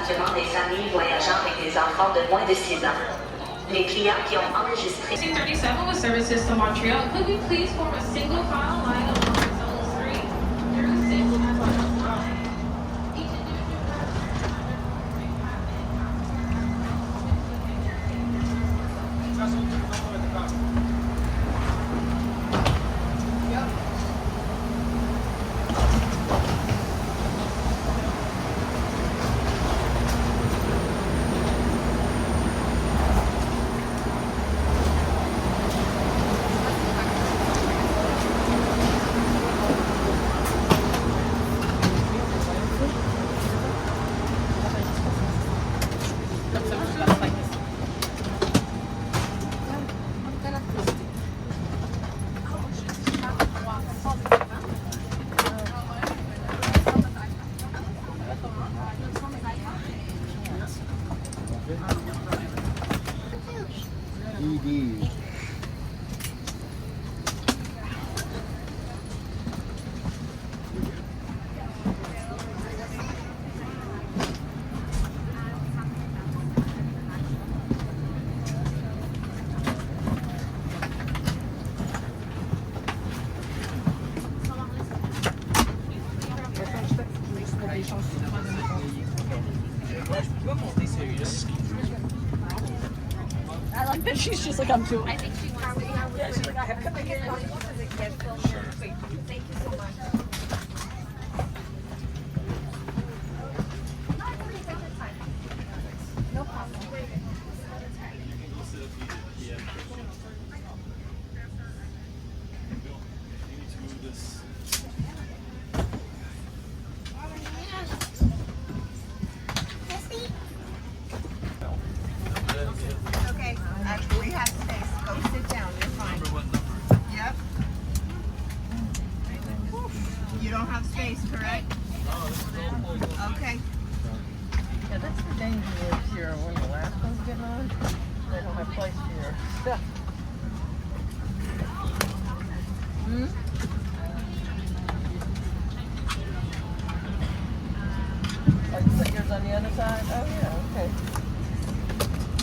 appartenant des familles voyageant avec des enfants de moins de 6 ans. Les clients qui ont enregistré... C37 with services to Montreal, could we please form a single file line along zones 3 through 6 as well as 5? Each ED. I like that she's just like, I'm too. I think she probably Yeah, she's like, can I get one? Thank you so much. No problem. Okay, we have space. Go sit down. You're fine. Yep. You don't have space, correct? Okay. Yeah, that's the danger with your, when the last one's getting on, they don't have place for your stuff. Like put yours on the other side? Oh yeah, okay.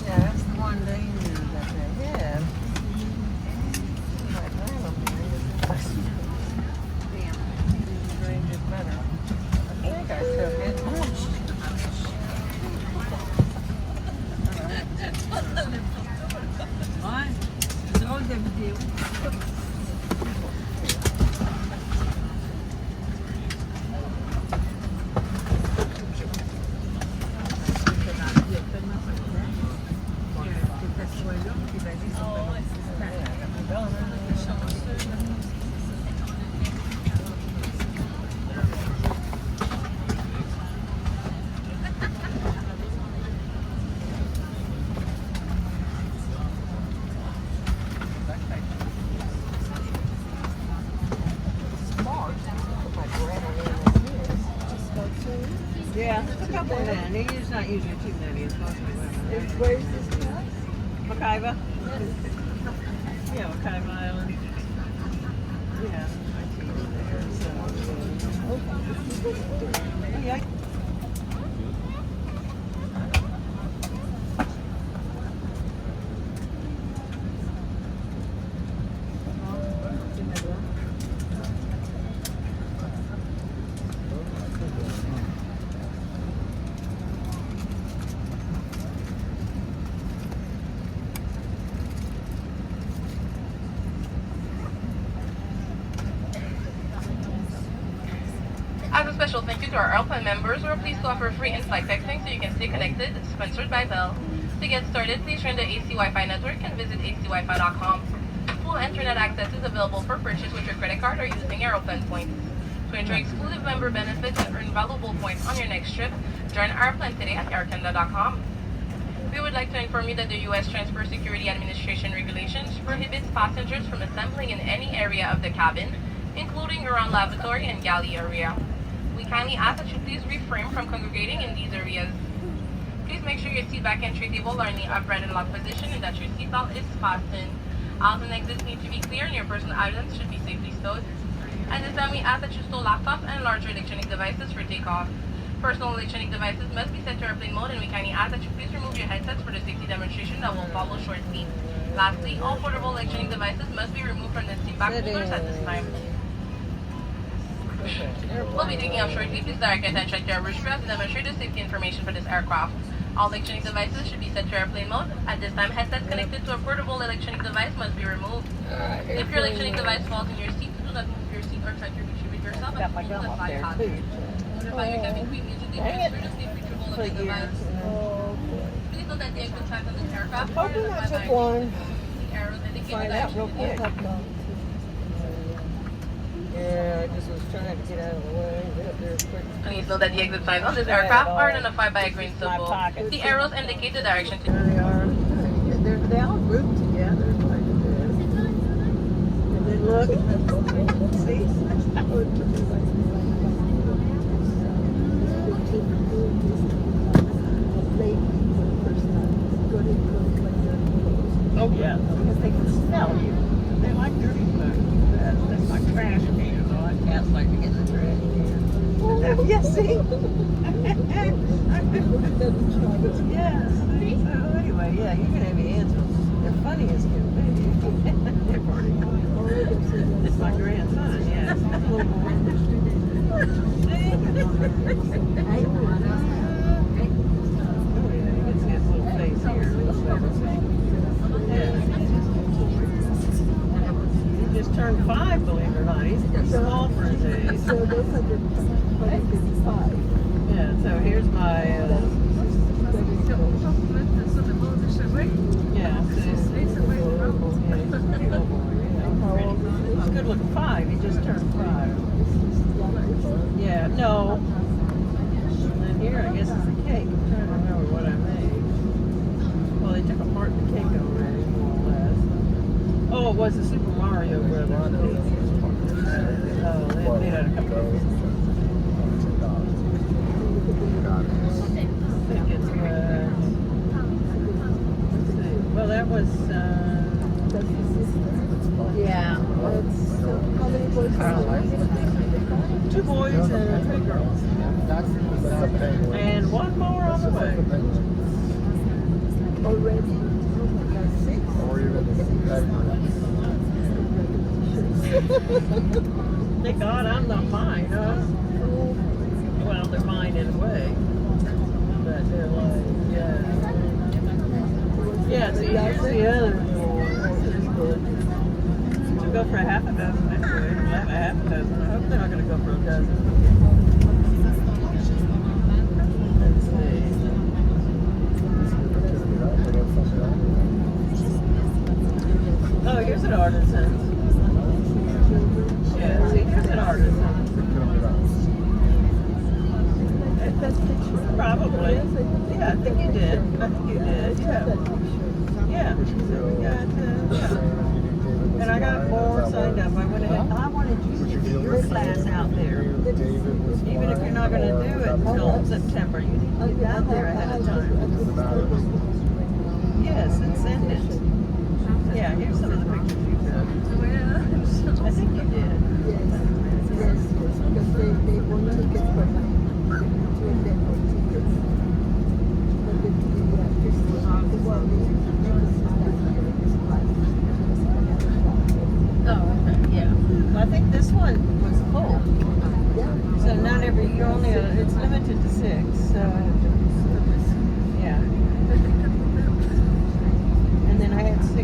Yeah, that's the one danger that they have. Like, I don't think range is better. I think I took it. Why? C'est drôle de vidéo. Yeah, a couple of men. He's not usually too many. It's mostly women. Where's this guy? Makaiva? Yeah, Makaiva Island. Yeah, my team's there, so. Yeah. As a special thank you to our Airplane members, we're pleased to offer free in-flight texting so you can stay connected, sponsored by Bell. To get started, please join the AC Wi-Fi network and visit acwifi.com. Full internet access is available for purchase with your credit card or using Airplane points. To enjoy exclusive member benefits and earn valuable points on your next trip, join Airplane today at aircanada.com. We would like to inform you that the U.S. Transport Security Administration regulations prohibits passengers from assembling in any area of the cabin, including around lavatory and galley area. We kindly ask that you please refrain from congregating in these areas. Please make sure your seat back entry table are in the upright and locked position and that your seatbelt is fastened. Aisles and exits need to be clear and your personal items should be safely stowed. At this time, we ask that you stow laptops and larger electronic devices for takeoff. personal electronic devices must be set to airplane mode, and we kindly ask that you please remove your headsets for the safety demonstration that will follow shortly. Lastly, all portable electronic devices must be removed from the seat back holders at this time. We'll be taking off shortly. Please direct your attention to our wristband to demonstrate the safety information for this aircraft. All electronic devices should be set to airplane mode. At this time, headsets connected to a portable electronic device must be removed. If your electronic device falls in your seat, do not move your seat or try to retrieve it yourself. Got my gum up there too. Notify your cabin crew immediately to transfer the safe retrieval of the device. Please note that the exit signs on this aircraft are Hoping the I took flyby one. the arrows indicate Find the out real direction. quick. Yeah, I just was trying to get out of the way. There's quick. Please note that the exit signs on this aircraft are identified by a green symbol. The arrows indicate the direction to. There they are. They all grouped together like this. And then look. Oh yeah, because they can smell you. They like dirty food. That's like trash cans. All I cats like to get the trash can. Yes, see? Yes. So anyway, yeah, you're gonna have your answers. They're funny as can be. They're pretty. It's my grandson, yes. Oh yeah, you can see his little face here. Yeah. He just turned 5, believe it or not. He's small for his age. So those 155. Yeah, so here's my, yeah, he's a good looking 5. He just turned 5. Yeah, no. And then here, I guess it's a cake. I'm trying to remember what I made. Well, they took apart the cake already, more or less. Oh, it was the Super Mario Brothers cake. Oh, they made out a couple of pieces. I think it's, let's see. Well, that was, yeah. How many boys? 2 boys and 3 girls. That's the penguin. And 1 more on the way. Already? Oh my God, 6? Or even Thank God I'm not mine, huh? Well, they're mine in a way. But they're like, yeah. Yeah, so here's the other one. Should go for a half a dozen anyway. We'll have a half a dozen. I hope they're not going to go for a dozen. Let's see. Oh, here's an artisan. Yeah, see, here's an artisan. Probably. Yeah, I think you did. I think you did. Yeah. Yeah. So we got, yeah. And I got more signed up. I went ahead. I wanted you to do your class out there. Even if you're not going to do it until September, you need to get out there ahead of time. Yes, and send it. Yeah, here's some of the pictures you took. I think you did. Yes, because they won't take it for my when they won't take it. But Oh, okay, yeah. I think this one was full. yeah. So not every, you're only, it's limited to 6, so, yeah. And then I had 6.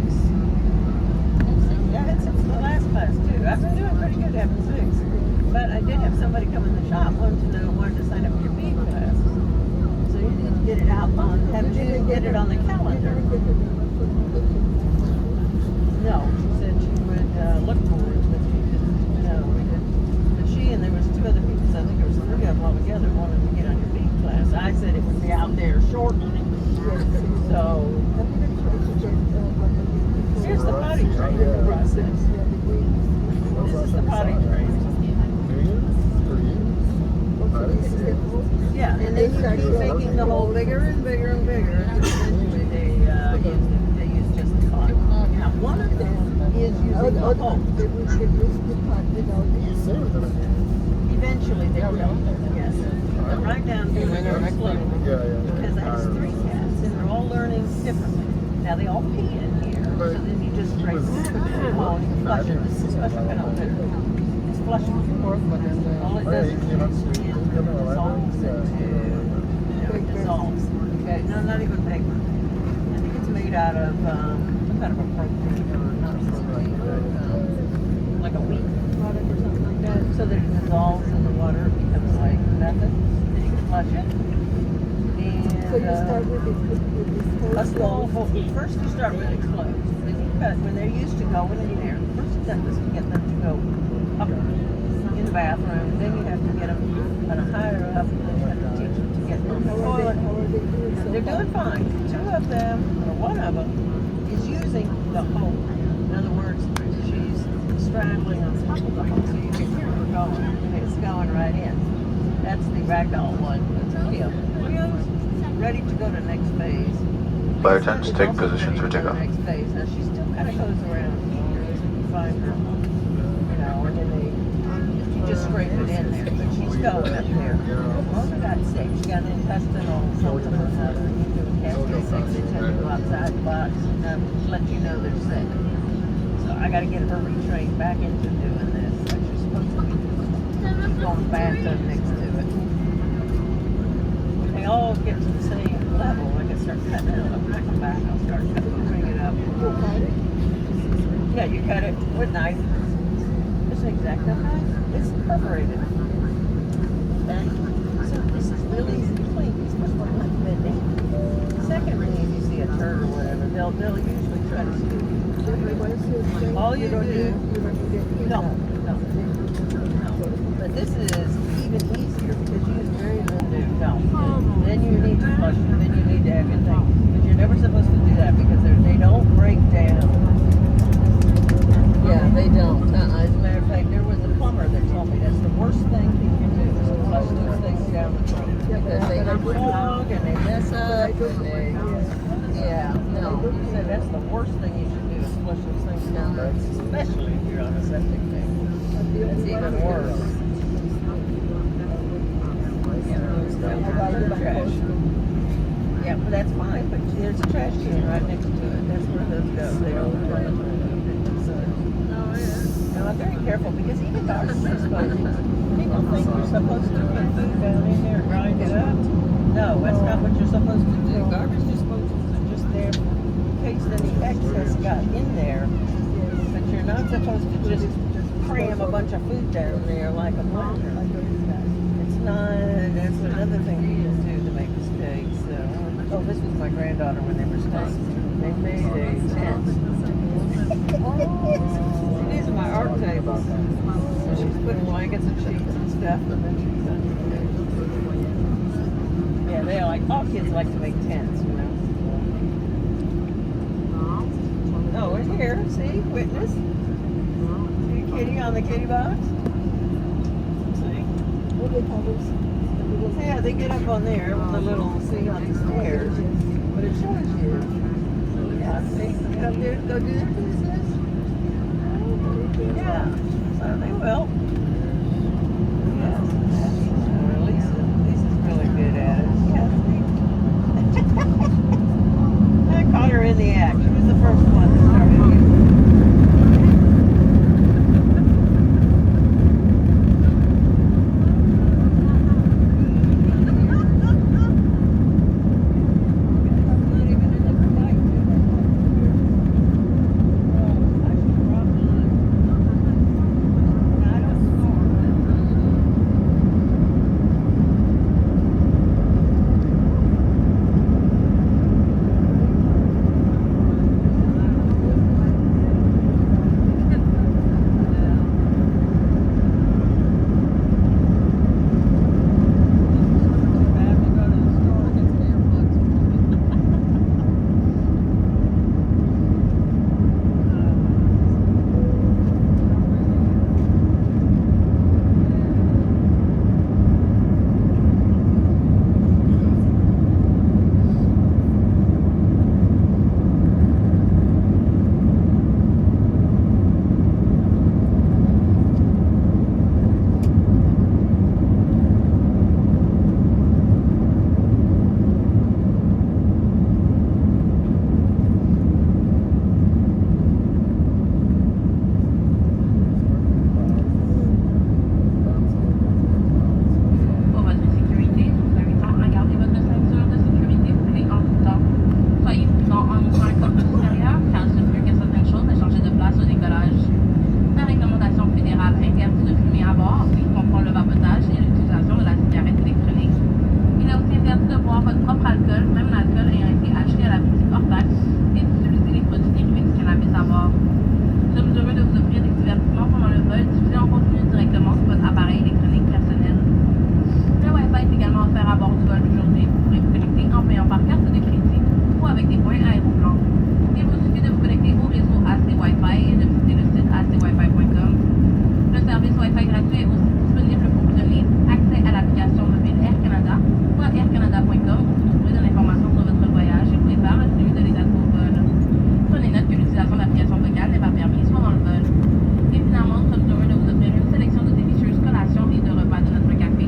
Yeah, I had 6 in the last class too. I've been doing pretty good having 6. But I did have somebody come in the shop wanted to sign up for your B class. So you need to get it out on, get it on the calendar. No, she said she would look for it, but she didn't know. But she and there was 2 other people, so I think there was 3 of them all together wanted to get on your B class. I said it would be out there shortly. So here's the potty training process. This is the potty training. Yeah, and then you keep making the hole bigger and bigger and bigger. And eventually they use just the cotton. Now one of them is using the hole. They will use the pot without You saved them. Eventually they will, yes. went right down to the slope. Because I has 3 cats and they're all learning differently. Now they all pee in here, so then you just spray oh, you flush it. This is special kind of litter. It's flushing. All it does is dissolves into dissolves. Okay, no, not even paper. I think it's made out of some kind of a protein or not protein, but like a wheat product or something like that. So that it dissolves in the water, it becomes like nothing. Then you can flush it. So you start with this A small hole. First you start with exposed. Then you cut when they're used to going in there. The first step is to get them to go up in the bathroom. Then you have to get them kind of higher up. And then you have to teach them to get in the toilet. They're doing fine. 2 of them, or 1 of them, is using the hole. In other words, she's straddling on top of the hole so you can hear her going. And it's going right in. That's the ragdoll one. That's Leo. Leo's ready to go to the next phase. Flight attendants, take positions for takeoff. Next phase. Now she still kind of goes around here. You find her, you know, and then you just scrape it in there. But she's going up there. Oh, for God's sake, she got an intestinal something or another. You do a cascade sex, they tend to go outside the box and let you know they're sick. So I got to get her retrained back into doing this. Like she's supposed to be going bathtub next to it. They all get to the same level. I can start cutting it. When I come back, I'll start bring it up. Yeah, you cut it with knife. It's an X-Acto knife. It's perforated. And so this is really easy to clean. It's much more like bending. Secondly, if you see a turd or whatever, they'll usually try to scoop you. All you do, no. But this is even easier because you use very little no. Then you need to flush it. Then you need to have your thing. But you're never supposed to do that because they don't break down. Yeah, they don't. As a matter of fact, there was a plumber that told me that's the worst thing you can do is to flush those things down the drain. Because they clog and they mess up and they, yeah, no. He said that's the worst thing you should do is flush those things down the drain, especially if you're on a septic tank. It's even worse. Trash. Yeah, but that's fine. But there's a trash can right next to it. That's where those go. They don't throw them. Now I'm very careful because even garbage disposal. People think you're supposed to put food down in there and grind it up. No, that's not what you're supposed to do. Garbage disposals are just there in case any excess got in there. But you're not supposed to just cram a bunch of food down there like a blender. It's not. That's another thing you can do to make mistakes. Oh, this was my granddaughter when they were staying. They made a tent. See, these are my art tables. So she's putting blankets and sheets and stuff, and then she's done. Yeah, they like all kids like to make tents, you know. Oh, and here, see, witness. See kitty on the kitty box. See. What do they call those? Yeah, they get up on there with the little thing on the stairs, but it shows you. Yeah, see, get up there, go do this. Yeah, so they will. Yes, well, Lisa's really good at it. Yeah, see. I caught her in the act. She was the first one that started using it. gratuit est aussi disponible pour vous donner accès à l'application mobile Air Canada ou à aircanada.com où vous trouverez de l'information sur votre voyage et pouvez faire le suivi de l'état de vos vols. Prenez note que l'utilisation de l'application vocale n'est pas permise pendant le vol. Et finalement, nous sommes heureux de vous offrir une sélection de délicieuses collations et de repas de notre café.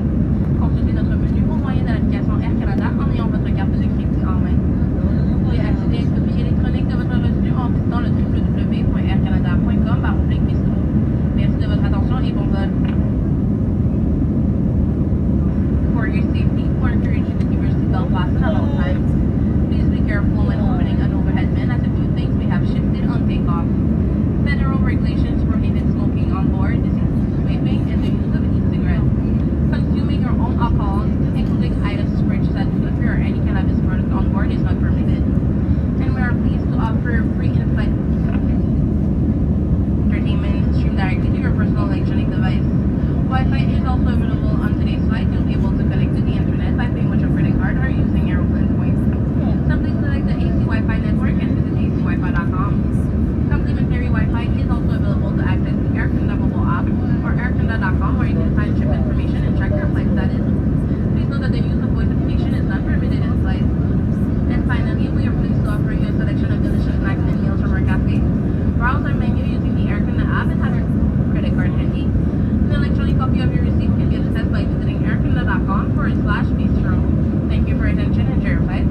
Consultez notre menu au moyen de l'application Air Canada en ayant votre carte de crédit en main. Vous pouvez accéder à une copie électronique de votre reçu en visitant le www.aircanada.com/bistro. Merci de votre attention et bon vol. For your safety, we encourage you to keep your seatbelt fastened at all times. Please be careful when opening an overhead bin as a few things may have shifted on takeoff. Federal regulations prohibit smoking on board. This includes vaping and the use of e-cigarettes. Consuming your own alcohol, including items purchased at duty free or any cannabis product on board, is not permitted. And we are pleased to offer free in-flight entertainment streamed directly to your personal electronic device. Wi-Fi is also available on today's flight. You'll be able to connect to the internet by paying with your credit card or using Aeroplane points. Simply select the AC Wi-Fi network and visit acwifi.com. Complimentary Wi-Fi is also available to access the Air Canada mobile app or aircanada.com where you can find trip information and track your flight status. Please note that the use of voice activation is not permitted in flight. And finally, we are pleased to offer you a selection of delicious snacks and meals from our cafe. Browse our menu using the Air Canada app and have your credit card handy. An electronic copy of your receipt can be accessed by visiting aircanada.com/bistro. Thank you for your attention and enjoy your flight.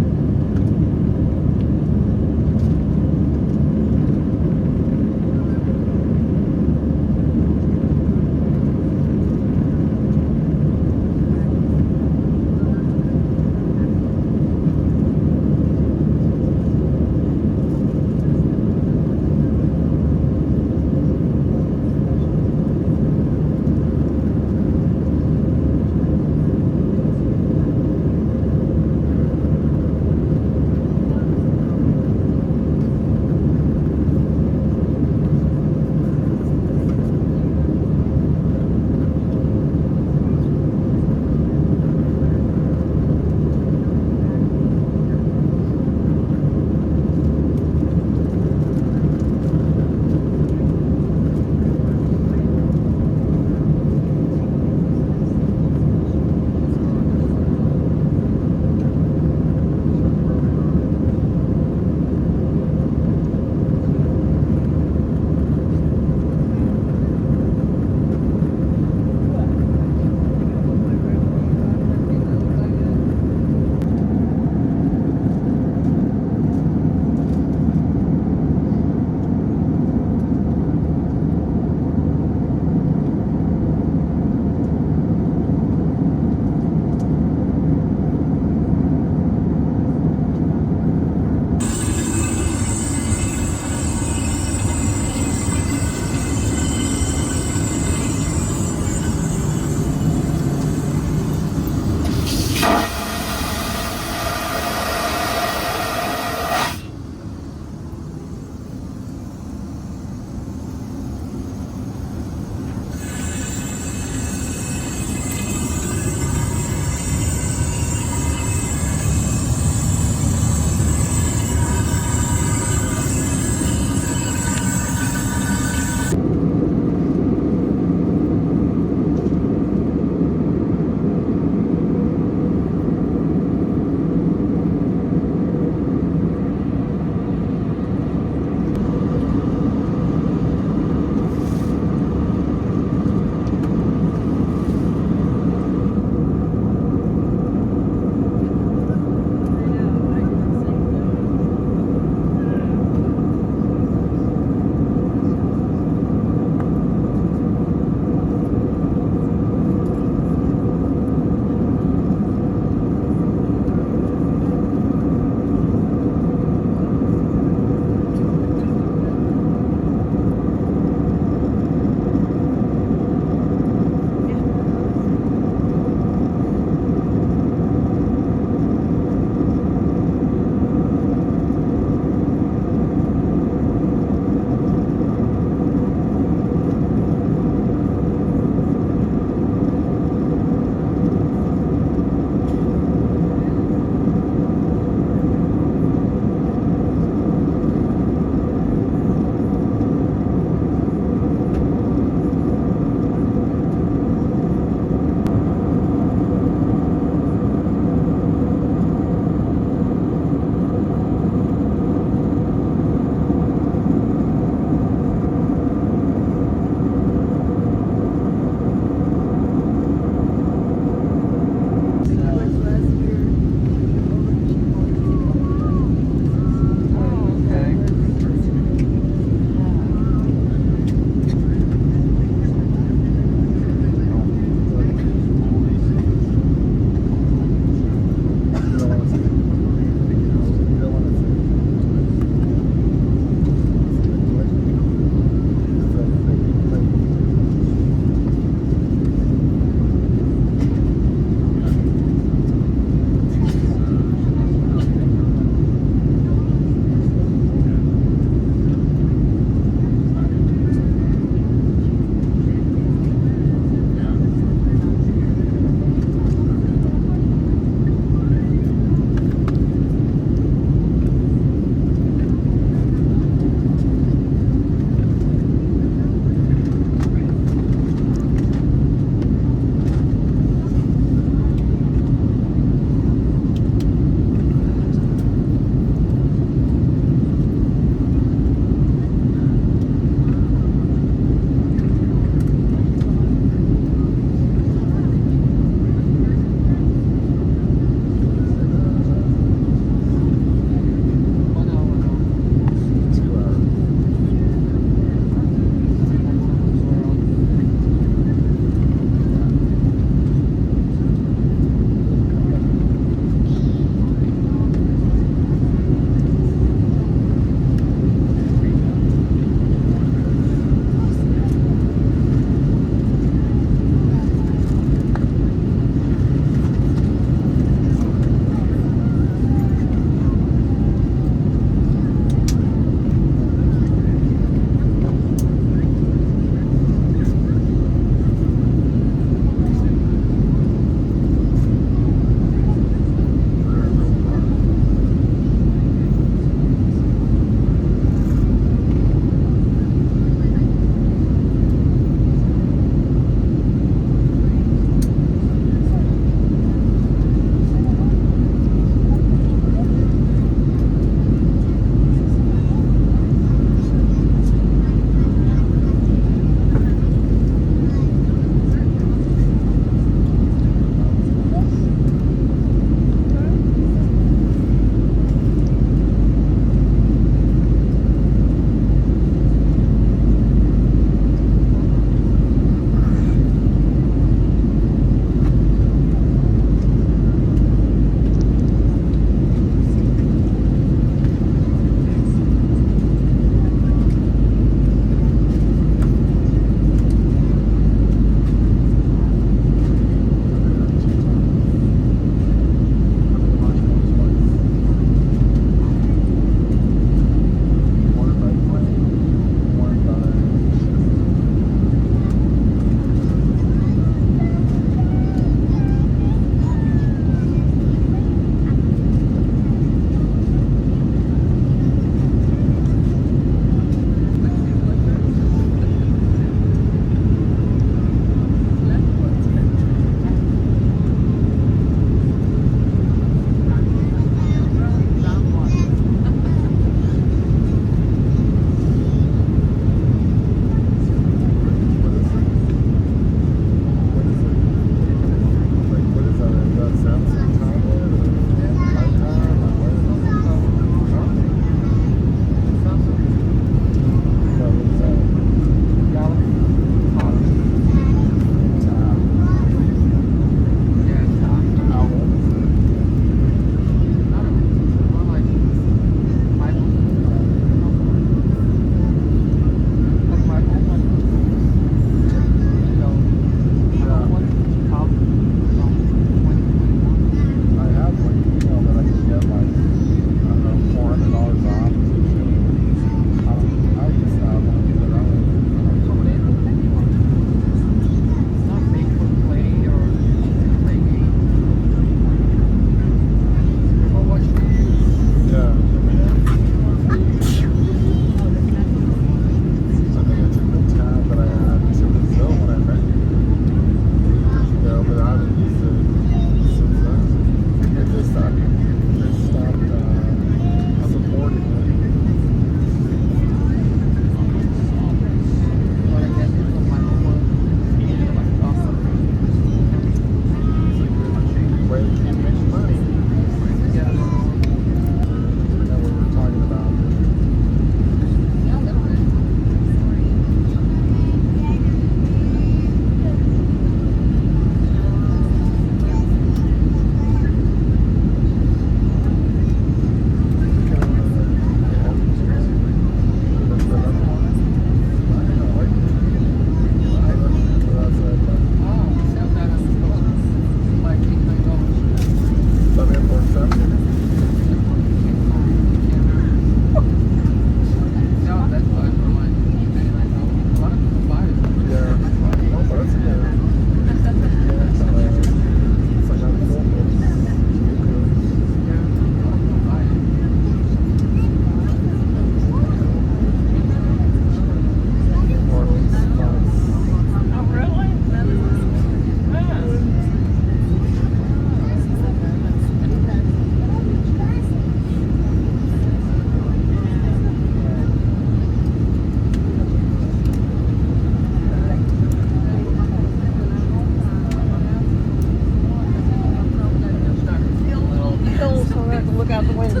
look out the window.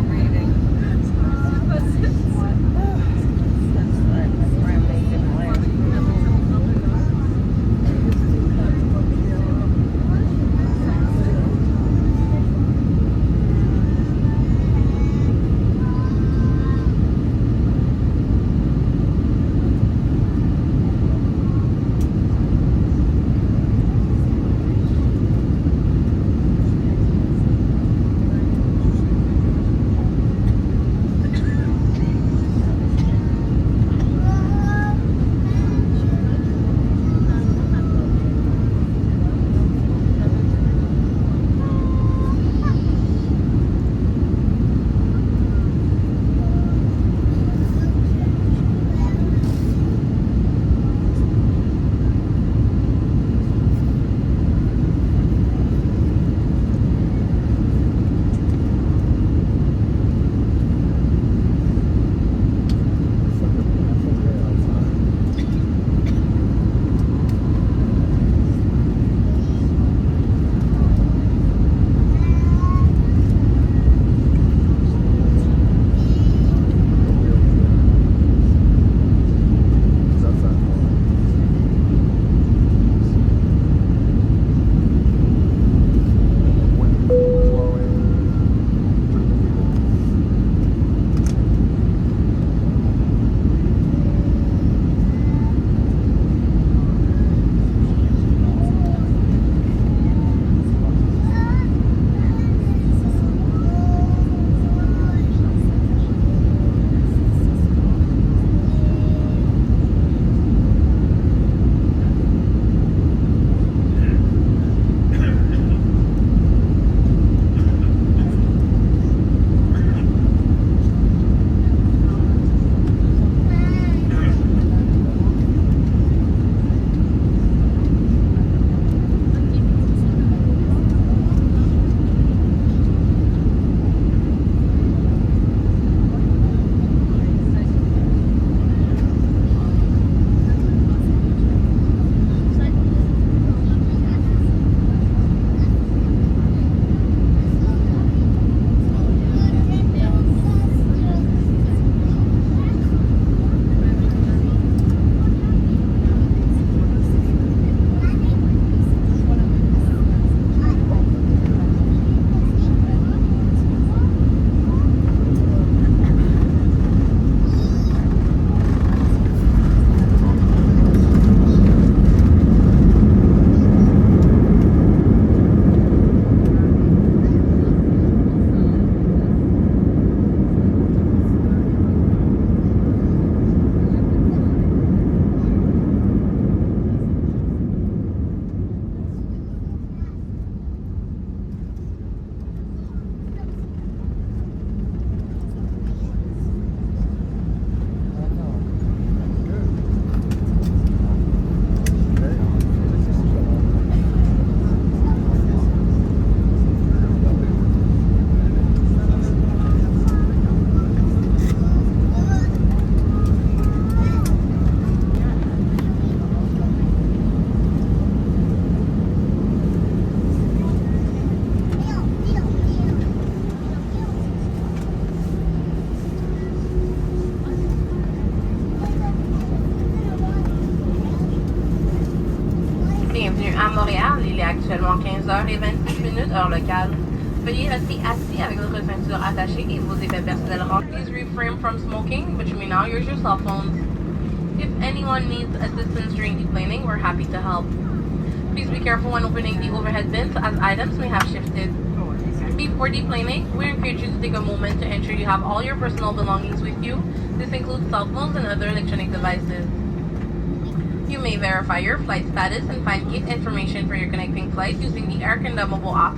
Reading. À Montréal, il est actuellement 15h26 heure locale. Veuillez rester assis avec votre ceinture attachée et vos effets personnels remplis. Please refrain from smoking, but you may now use your cell phones. If anyone needs assistance during deplaning, we're happy to help. Please be careful when opening the overhead bins as items may have shifted. Before deplaning, we encourage you to take a moment to ensure you have all your personal belongings with you. This includes cell phones and other electronic devices. You may verify your flight status and find gate information for your connecting flight using the Air Canada mobile app.